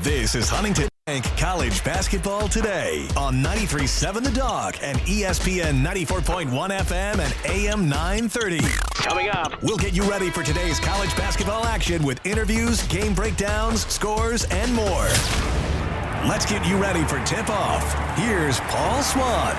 This is Huntington Bank College Basketball Today on 93.7 The Dog and ESPN 94.1 FM and AM 930. Coming up, we'll get you ready for today's college basketball action with interviews, game breakdowns, scores, and more. Let's get you ready for tip-off. Here's Paul Swann.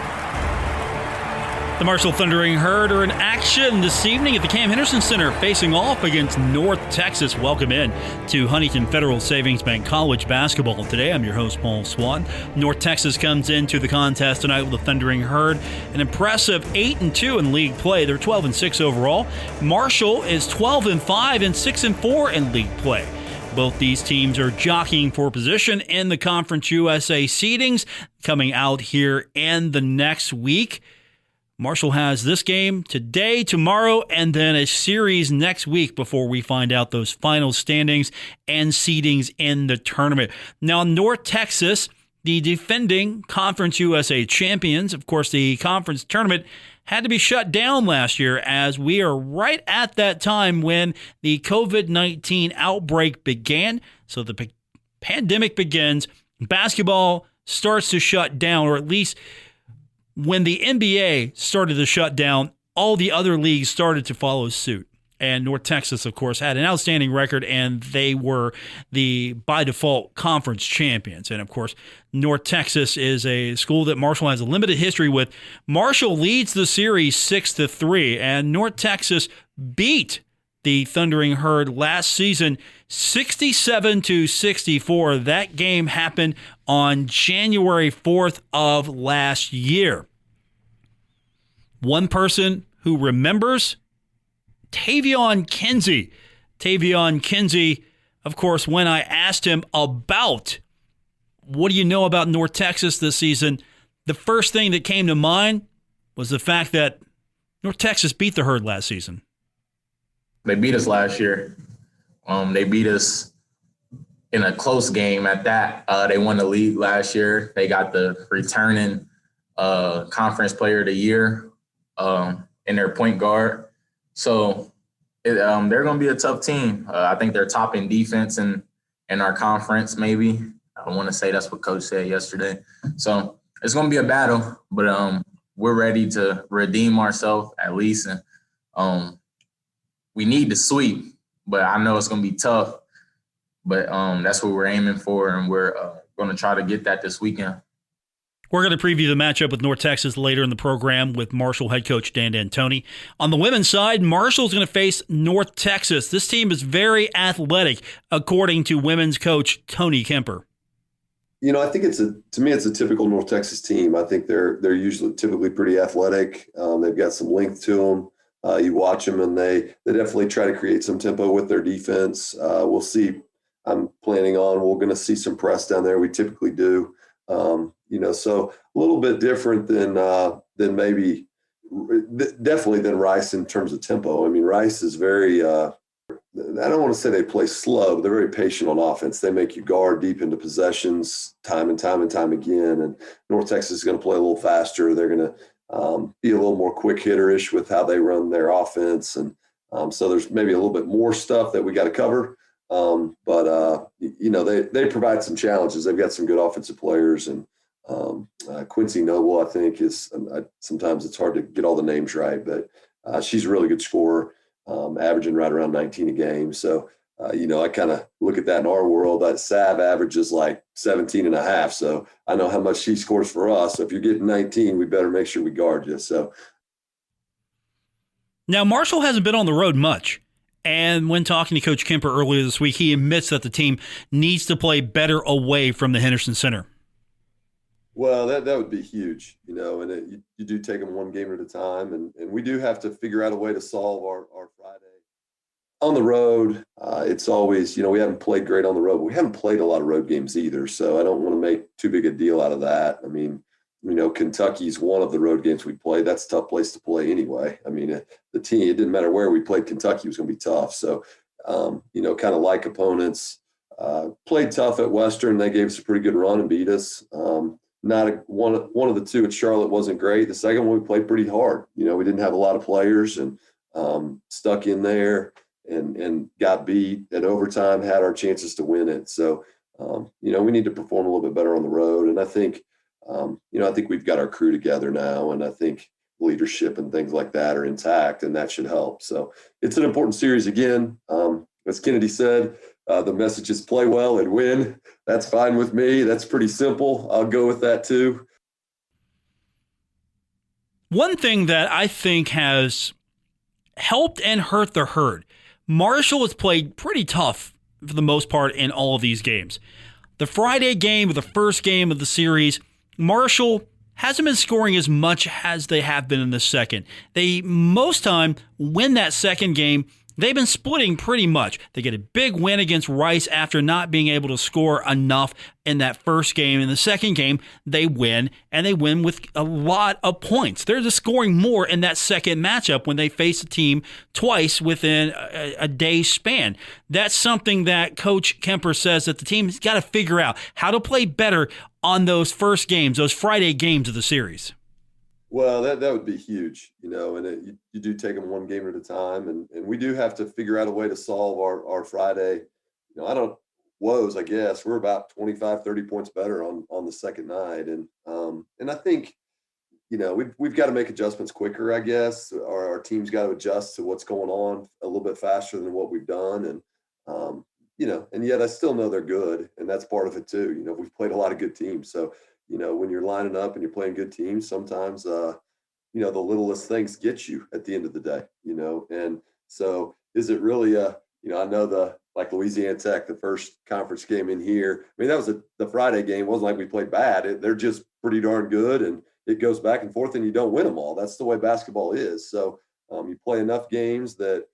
The Marshall Thundering Herd are in action this evening at the Cam Henderson Center, facing off against North Texas. Welcome in to Huntington Federal Savings Bank College Basketball Today. I'm your host, Paul Swann. North Texas comes into the contest tonight with the Thundering Herd, an impressive 8-2 in league play. They're 12-6 overall. Marshall is 12-5 and 6-4 in league play. Both these teams are jockeying for position in the Conference USA seedings coming out here in the next week. Marshall has this game today, tomorrow, and then a series next week before we find out those final standings and seedings in the tournament. Now, North Texas, the defending Conference USA champions, of course, the conference tournament had to be shut down last year as we are right at that time when the COVID-19 outbreak began. So the pandemic begins, basketball starts to shut down, or at least when the NBA started to shut down, all the other leagues started to follow suit. And North Texas, of course, had an outstanding record, and they were the, by default, conference champions. And, of course, North Texas is a school that Marshall has a limited history with. Marshall leads the series 6-3, and North Texas beat the Thundering Herd last season 67-64. That game happened on January 4th of last year. One person who remembers, Tavion Kinsey. Tavion Kinsey, of course, when I asked him about what do you know about North Texas this season, the first thing that came to mind was the fact that North Texas beat the Herd last season. They beat us last year. They beat us in a close game at that. They won the league last year. They got the returning conference player of the year in their point guard. So they're going to be a tough team. I think they're top in defense in our conference, maybe. I want to say that's what Coach said yesterday. So it's going to be a battle, but we're ready to redeem ourselves at least. And we need to sweep, but I know it's going to be tough. But that's what we're aiming for, and we're going to try to get that this weekend. We're going to preview the matchup with North Texas later in the program with Marshall head coach Dan D'Antoni. On the women's side, Marshall's going to face North Texas. This team is very athletic, according to women's coach Tony Kemper. You know, I think it's a typical North Texas team. I think they're typically pretty athletic. They've got some length to them. You watch them, and they definitely try to create some tempo with their defense. We'll see. I'm planning on we're going to see some press down there. We typically do. So a little bit different than maybe definitely than Rice in terms of tempo. I mean, Rice is very I don't want to say they play slow, but they're very patient on offense. They make you guard deep into possessions time and time again. And North Texas is going to play a little faster. They're going to be a little more quick hitter-ish with how they run their offense. And so there's maybe a little bit more stuff that we got to cover. But they provide some challenges. They've got some good offensive players, and Quincy Noble, I think, is sometimes it's hard to get all the names right, but she's a really good scorer, averaging right around 19 a game. So, I kind of look at that in our world. That Sav averages like 17 and a half. So I know how much she scores for us. So if you're getting 19, we better make sure we guard you. So now Marshall hasn't been on the road much. And when talking to Coach Kemper earlier this week, he admits that the team needs to play better away from the Henderson Center. Well, that would be huge, and you do take them one game at a time. And we do have to figure out a way to solve our Friday. On the road, it's always, we haven't played great on the road, but we haven't played a lot of road games either. So I don't want to make too big a deal out of that. I mean, Kentucky's one of the road games we played. That's a tough place to play anyway. I mean, the team, it didn't matter where we played Kentucky, was going to be tough. So, kind of like opponents. Played tough at Western. They gave us a pretty good run and beat us. One of the two at Charlotte wasn't great. The second one, we played pretty hard. We didn't have a lot of players and stuck in there and got beat at overtime, had our chances to win it. So, we need to perform a little bit better on the road. And I think, I think we've got our crew together now, and I think leadership and things like that are intact, and that should help. So it's an important series again. As Kennedy said, the message is play well and win. That's fine with me. That's pretty simple. I'll go with that too. One thing that I think has helped and hurt the Herd, Marshall has played pretty tough for the most part in all of these games. The Friday game, or the first game of the series, Marshall hasn't been scoring as much as they have been in the second. They most time win that second game. They've been splitting pretty much. They get a big win against Rice after not being able to score enough in that first game. In the second game, they win, and they win with a lot of points. They're just scoring more in that second matchup when they face a team twice within a day's span. That's something that Coach Kemper says that the team's got to figure out how to play better on those first games, those Friday games of the series. Well, that would be huge, and you do take them one game at a time. And we do have to figure out a way to solve our Friday. I guess we're about 25, 30 points better on the second night. And I think, we've got to make adjustments quicker, I guess. Our team's got to adjust to what's going on a little bit faster than what we've done. And yet I still know they're good. And that's part of it too. We've played a lot of good teams. So, when you're lining up and you're playing good teams, sometimes, the littlest things get you at the end of the day, and so is it really I know like Louisiana Tech, the first conference game in here, that was the Friday game. It wasn't like we played bad. They're just pretty darn good, and it goes back and forth and you don't win them all. That's the way basketball is. So you play enough games that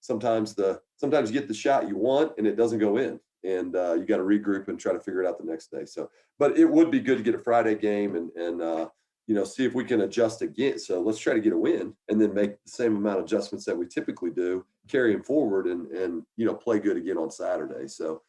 sometimes you get the shot you want and it doesn't go in. And you got to regroup and try to figure it out the next day. So, but it would be good to get a Friday game and see if we can adjust again. So let's try to get a win and then make the same amount of adjustments that we typically do, carry them forward and play good again on Saturday. So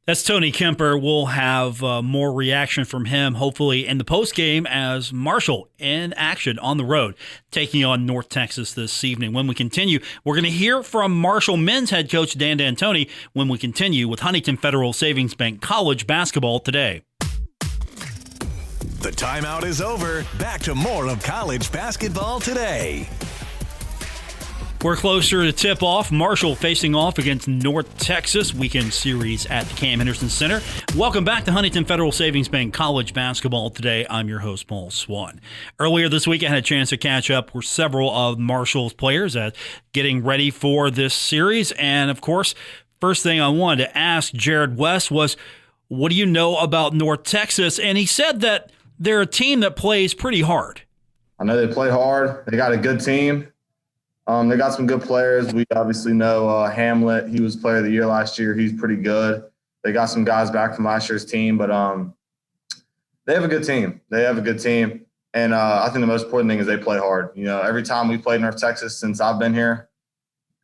that's Tony Kemper. We'll have more reaction from him, hopefully, in the postgame as Marshall in action on the road, taking on North Texas this evening. When we continue, we're going to hear from Marshall men's head coach Dan D'Antoni when we continue with Huntington Federal Savings Bank College basketball today. The timeout is over. Back to more of college basketball today. We're closer to tip-off. Marshall facing off against North Texas weekend series at the Cam Henderson Center. Welcome back to Huntington Federal Savings Bank College basketball today. I'm your host, Paul Swann. Earlier this week, I had a chance to catch up with several of Marshall's players getting ready for this series. And, of course, first thing I wanted to ask Jared West was, what do you know about North Texas? And he said that they're a team that plays pretty hard. I know they play hard. They got a good team. They got some good players. We obviously know Hamlet. He was player of the year last year. He's pretty good. They got some guys back from last year's team, but they have a good team. And I think the most important thing is they play hard. Every time we played North Texas since I've been here,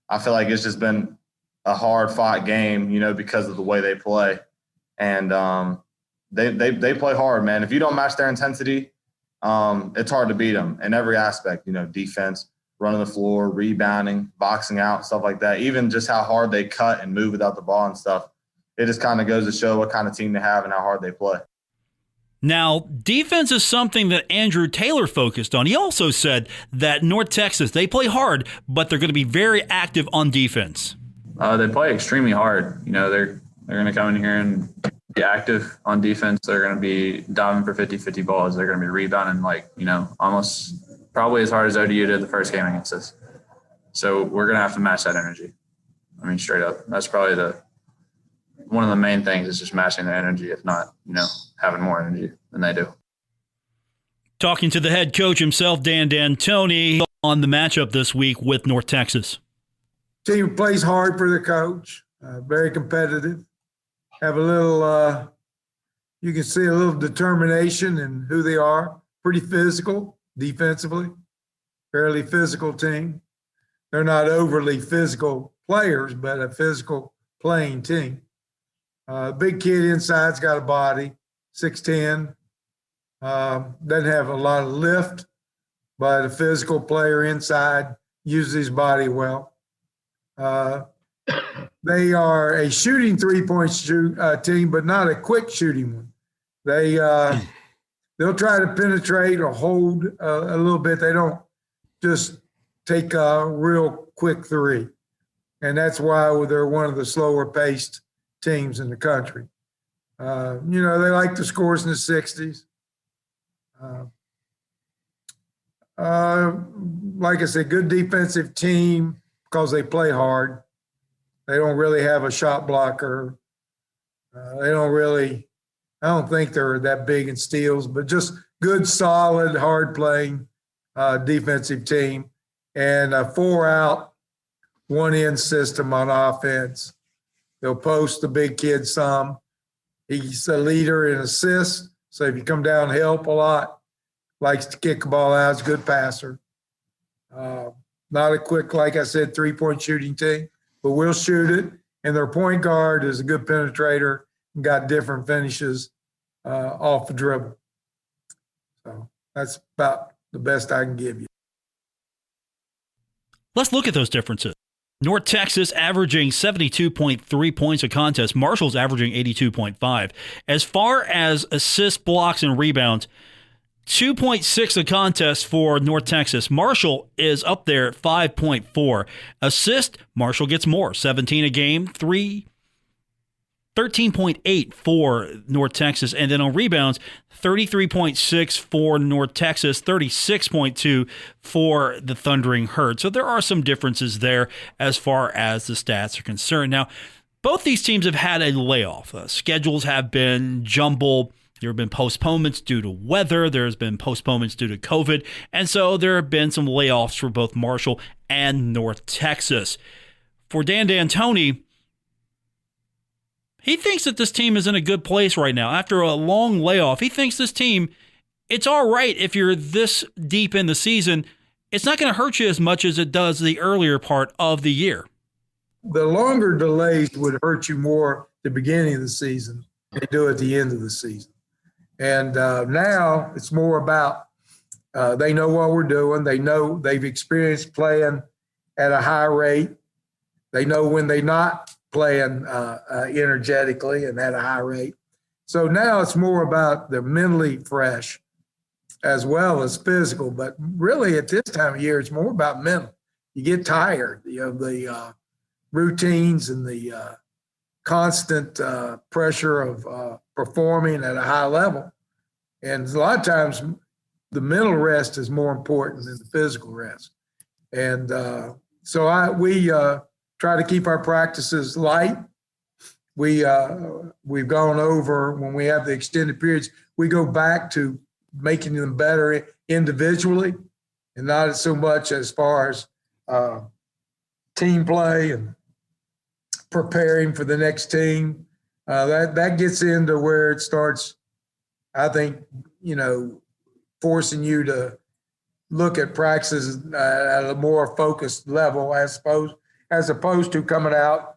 I feel like it's just been a hard-fought game, because of the way they play. And they play hard, man. If you don't match their intensity, it's hard to beat them in every aspect, defense, running the floor, rebounding, boxing out, stuff like that. Even just how hard they cut and move without the ball and stuff. It just kind of goes to show what kind of team they have and how hard they play. Now, defense is something that Andrew Taylor focused on. He also said that North Texas, they play hard, but they're going to be very active on defense. They play extremely hard. They're going to come in here and be active on defense. They're going to be diving for 50-50 balls. They're going to be rebounding almost probably as hard as ODU did the first game against us. So we're going to have to match that energy. Straight up. That's probably one of the main things is just matching their energy, if not, having more energy than they do. Talking to the head coach himself, Dan D'Antoni, on the matchup this week with North Texas. Team plays hard for the coach, very competitive. Have a little, you can see a little determination in who they are. Pretty physical defensively, fairly physical team. They're not overly physical players, but a physical playing team. Big kid inside's got a body, 6'10". Doesn't have a lot of lift, but a physical player inside uses his body well. They are a shooting three-point team, but not a quick shooting one. They'll try to penetrate or hold a little bit. They don't just take a real quick three. And that's why they're one of the slower paced teams in the country. They like the scores in the 60s. Like I said, good defensive team because they play hard. They don't really have a shot blocker. I don't think they're that big in steals, but just good, solid, hard-playing defensive team, and a 4-out, 1-in system on offense. They'll post the big kid some. He's a leader in assists, so if you come down and help a lot, likes to kick the ball out, is a good passer. Not a quick, like I said, three-point shooting team, but we'll shoot it. And their point guard is a good penetrator and got different finishes off the dribble. So that's about the best I can give you. Let's look at those differences. North Texas averaging 72.3 points a contest. Marshall's averaging 82.5. As far as assists, blocks, and rebounds, 2.6 a contest for North Texas. Marshall is up there at 5.4. Assist, Marshall gets more, 17 a game, 13.8 for North Texas. And then on rebounds, 33.6 for North Texas, 36.2 for the Thundering Herd. So there are some differences there as far as the stats are concerned. Now, both these teams have had a layoff. Schedules have been jumbled. There have been postponements due to weather. There's been postponements due to COVID. And so there have been some layoffs for both Marshall and North Texas. For Dan D'Antoni, he thinks that this team is in a good place right now. After a long layoff, he thinks this team, it's all right if you're this deep in the season. It's not going to hurt you as much as it does the earlier part of the year. The longer delays would hurt you more at the beginning of the season than they do at the end of the season. And now it's more about they know what we're doing. They know they've experienced playing at a high rate. They know when they're not playing energetically and at a high rate. So now it's more about they're mentally fresh as well as physical. But really at this time of year, it's more about mental. You get tired of the routines and the constant pressure of performing at a high level. And a lot of times the mental rest is more important than the physical rest. And so we try to keep our practices light. We've gone over, when we have the extended periods, we go back to making them better individually and not so much as far as team play and preparing for the next team. That gets into where it starts, I think, forcing you to look at practices at a more focused level as opposed to coming out,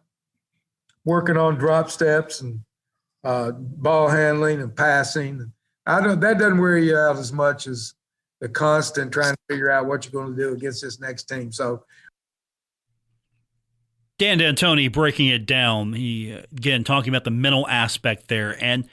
working on drop steps and ball handling and passing. That doesn't wear you out as much as the constant trying to figure out what you're going to do against this next team. So Dan D'Antoni breaking it down. He, again, talking about the mental aspect there. And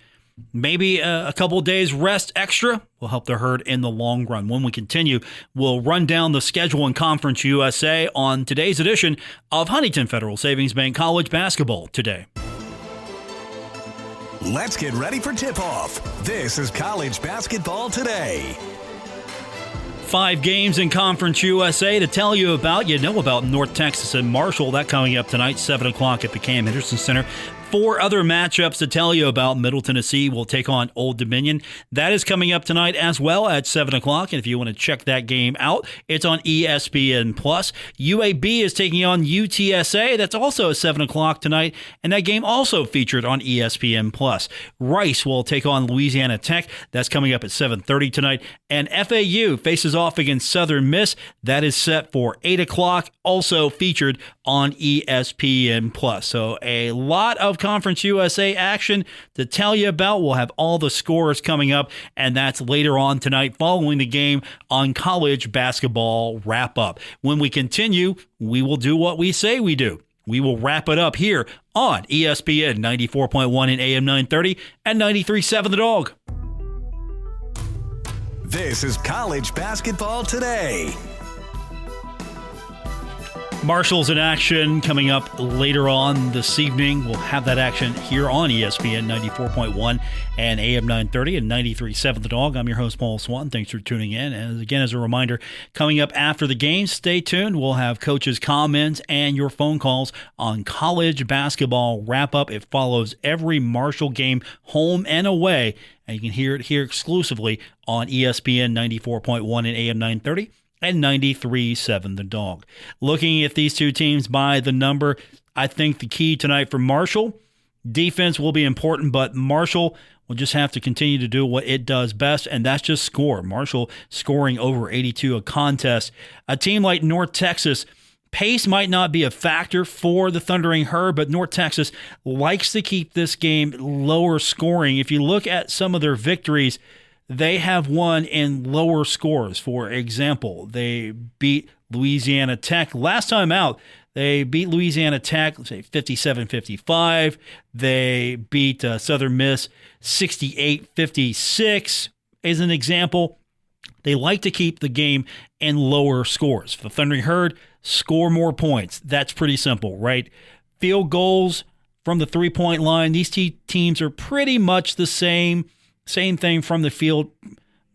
maybe a couple of days rest extra will help the Herd in the long run. When we continue, we'll run down the schedule in Conference USA on today's edition of Huntington Federal Savings Bank College Basketball Today. Let's get ready for tip-off. This is College Basketball Today. 5 games in Conference USA to tell you about. You know about North Texas and Marshall. That coming up tonight, 7 o'clock at the Cam Henderson Center. 4 other matchups to tell you about. Middle Tennessee will take on Old Dominion. That is coming up tonight as well at 7 o'clock. And if you want to check that game out, it's on ESPN+. UAB is taking on UTSA. That's also at 7 o'clock tonight. And that game also featured on ESPN+. Rice will take on Louisiana Tech. That's coming up at 7:30 tonight. And FAU faces off against Southern Miss. That is set for 8 o'clock, also featured on ESPN+. So a lot of Conference USA action to tell you about. We'll have all the scores coming up, and that's later on tonight following the game on College Basketball Wrap-Up. When we continue, we will do what we say we do. We will wrap it up here on ESPN 94.1 and AM 930 and 93.7 The Dog. This is College Basketball Today. Marshall's in action coming up later on this evening. We'll have that action here on ESPN 94.1 and AM 930 and 93.7 The Dog. I'm your host, Paul Swann. Thanks for tuning in. And again, as a reminder, coming up after the game, stay tuned. We'll have coaches' comments and your phone calls on college basketball wrap-up. It follows every Marshall game, home and away. And you can hear it here exclusively on ESPN 94.1 and AM 930. And 93.7 The Dog. Looking at these two teams by the number, I think the key tonight for Marshall, defense will be important, but Marshall will just have to continue to do what it does best, and that's just score. Marshall scoring over 82 a contest. A team like North Texas, pace might not be a factor for the Thundering Herd, but North Texas likes to keep this game lower scoring. If you look at some of their victories, they have won in lower scores. For example, they beat Louisiana Tech. Last time out, they beat Louisiana Tech, let's say 57-55. They beat Southern Miss 68-56 as an example. They like to keep the game in lower scores. For the Thundering Herd, score more points. That's pretty simple, right? Field goals from the three-point line. These teams are pretty much the same. Same thing from the field.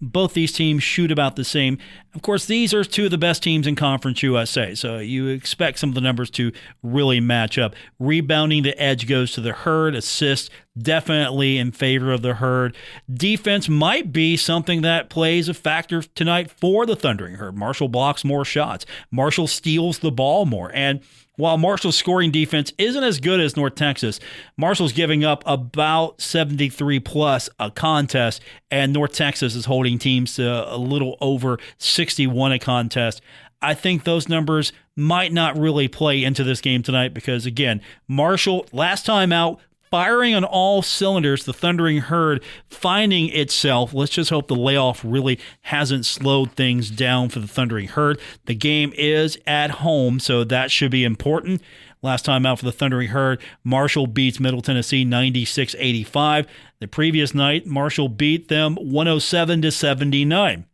Both these teams shoot about the same. Of course, these are two of the best teams in Conference USA, so you expect some of the numbers to really match up. Rebounding, the edge goes to the Herd. Assists, definitely in favor of the Herd. Defense might be something that plays a factor tonight for the Thundering Herd. Marshall blocks more shots. Marshall steals the ball more. And while Marshall's scoring defense isn't as good as North Texas, Marshall's giving up about 73-plus a contest, and North Texas is holding teams to a little over 61 a contest. I think those numbers might not really play into this game tonight because, again, Marshall, last time out, firing on all cylinders, the Thundering Herd finding itself. Let's just hope the layoff really hasn't slowed things down for the Thundering Herd. The game is at home, so that should be important. Last time out for the Thundering Herd, Marshall beats Middle Tennessee 96-85. The previous night, Marshall beat them 107-79.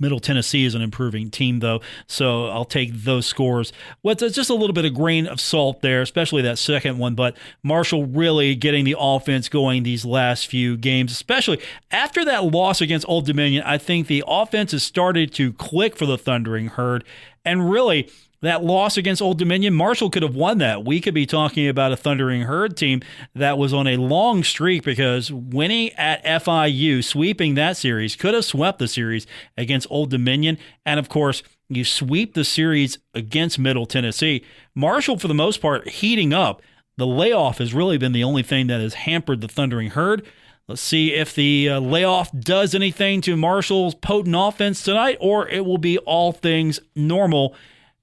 Middle Tennessee is an improving team, though, so I'll take those scores. It's just a little bit of grain of salt there, especially that second one, but Marshall really getting the offense going these last few games, especially after that loss against Old Dominion. I think the offense has started to click for the Thundering Herd, and really, that loss against Old Dominion, Marshall could have won that. We could be talking about a Thundering Herd team that was on a long streak because winning at FIU, sweeping that series, could have swept the series against Old Dominion. And, of course, you sweep the series against Middle Tennessee. Marshall, for the most part, heating up. The layoff has really been the only thing that has hampered the Thundering Herd. Let's see if the layoff does anything to Marshall's potent offense tonight, or it will be all things normal.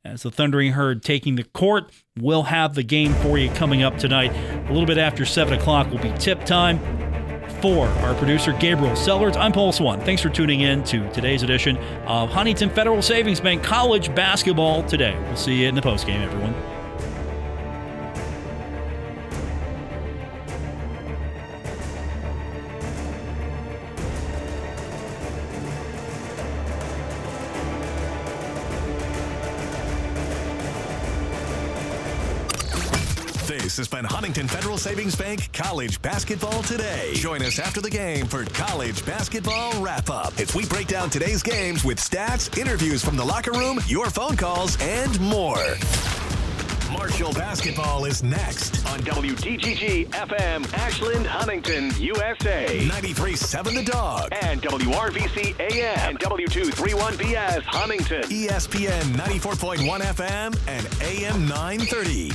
As the Thundering Herd taking the court, we'll have the game for you coming up tonight. A little bit after 7 o'clock will be tip time. For our producer, Gabriel Sellers, I'm Paul Swann. Thanks for tuning in to today's edition of Huntington Federal Savings Bank College Basketball Today. We'll see you in the postgame, everyone. This has been Huntington Federal Savings Bank College Basketball Today. Join us after the game for College Basketball Wrap-Up as we break down today's games with stats, interviews from the locker room, your phone calls, and more. Marshall basketball is next on WTGG FM Ashland, Huntington, USA. 93.7 The Dog and WRVC AM and W231BS Huntington. ESPN 94.1 FM and AM 930.